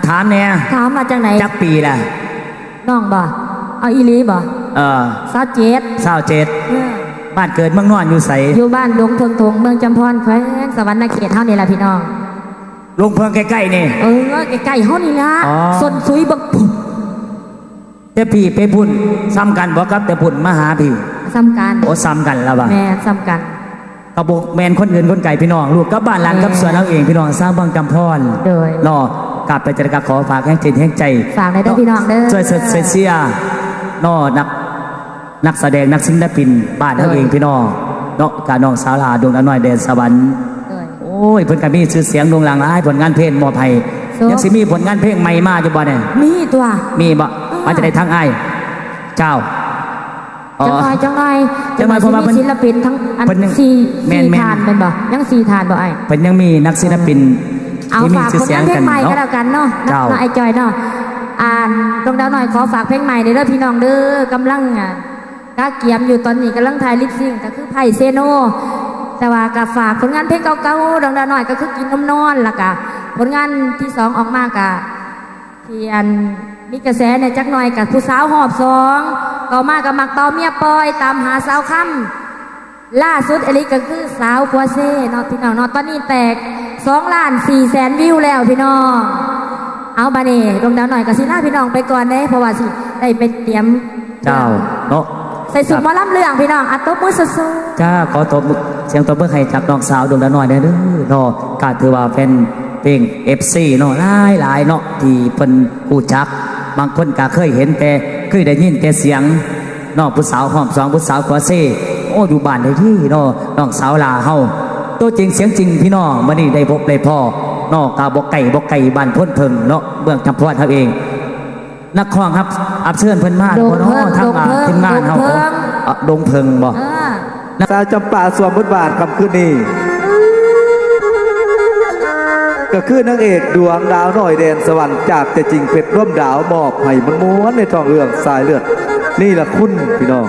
ถามเนี่ยถามมาจากไหนจักปีล่ะน้องบ่เอาอีลีบ่27บ้านเกิดเมืองนอนอยู่ใสอยู่บ้านดงเพิงทงเมืองจำพรแขวงสวรรณเขตเท่านี้แหละพี่น้องลงเพิงใกล้ๆนี่ใกล้ๆเท่านี้ละส่วนซุยบักปุ๊บแต่พี่ไปพุ่นซ้ำกันบ่ครับแต่พุ่นมาหาพี่ซ้ำกันโอ้ซ้ำกันแล้วบ่แม่ซ้ำกันกระบอกแมนคนอื่นคนไก่พี่น้องลูกกับบ้านหลังกับสวนเอาเองพี่น้องสร้างบางจำพรรอกลับไปจัดการขอฝากแห่งจิตแห่งใจฝากในได้พี่น้องเด้อช่วยเสียนอนักแสดงนักศิลปินบ้านเอาเองพี่น้องเนาะกาน้องสาวลาดวงน้อยแดนสวรรค์โอ้ยเพิ่นก็มีชื่อเสียงโด่งดังหลายผลงานเพลงมอไผ่ยังสิมีผลงานเพลงใหม่มาอยู่บ่เนี่ยมีตัวมีบ่มาจะได้ทั้งไอ้เจ้าจังไรเพราะว่าศิลปินทั้งอัน4 ทานเป็นบ่ยัง4 ทานบ่ไอ้เพิ่นยังมีนักศิลปินที่มีชื่อเสียงกันเนาะก็แล้วกันเนาะไอ้จอยเนาะดวงดาวหน่อยขอฝากเพลงใหม่เด้อพี่น้องเด้อกำลังกาเกียมอยู่ตอนนี้กำลังถ่ายลิปซิงก็คือไผ่เซโนแต่ว่าก็ฝากผลงานเพลงเก่าๆดวงดาวหน่อยก็คือกินนมนอนล่ะก็ผลงานที่2ออกมาก็ที่มีกระแสในจักหน่อยกับผู้สาวหอบ2ต่อมากับมักเตาเมียปอยตามหาสาวค่ำล่าสุดเอลิก็คือสาวกัวเซ่เนาะพี่น้องเนาะตอนนี้แตก2,400,000 วิวแล้วพี่น้องเอาบาเน่ดวงดาวหน่อยกับซีน่าพี่น้องไปก่อนเด้เพราะว่าสิได้ไปเตรียมเจ้าเนาะใส่สุดมาล่ำเรื่องพี่น้องอัดตบมือสู้ๆจ้าขอตบเสียงตบมือให้จับน้องสาวดวงดาวหน่อยเด้อเนาะกาถือว่าเป็นเพลง FC เนาะหลายเนาะที่เพิ่นรู้จักบางคนก็เคยเห็นแต่เคยได้ยินแต่เสียงน้องผู้สาวหอม2ผู้สาวกัวเซ่โอ้อยู่บ้านได้ที่เนาะน้องสาวลาเฮาตัวจริงเสียงจริงพี่น้องมื้อนี้ได้พบได้พ่อนอกกาบอกไก่บ้านพ้นเพิงเนาะเบื้องจำพรเฮาเองนักร้องครับอับเชิญเพิ่นมาเนาะทางทีมงานเฮาดงเพิงบ่สาวจำปาสวมบทบาทกับคืนนี้ก็คือนางเอกดวงดาวหน่อยแดนสวรรค์จากแต่จริงเพชรร่วมดาวมอบให้มันม้วนในทองเรื่องสายเลือดนี่ล่ะคุณพี่น้อง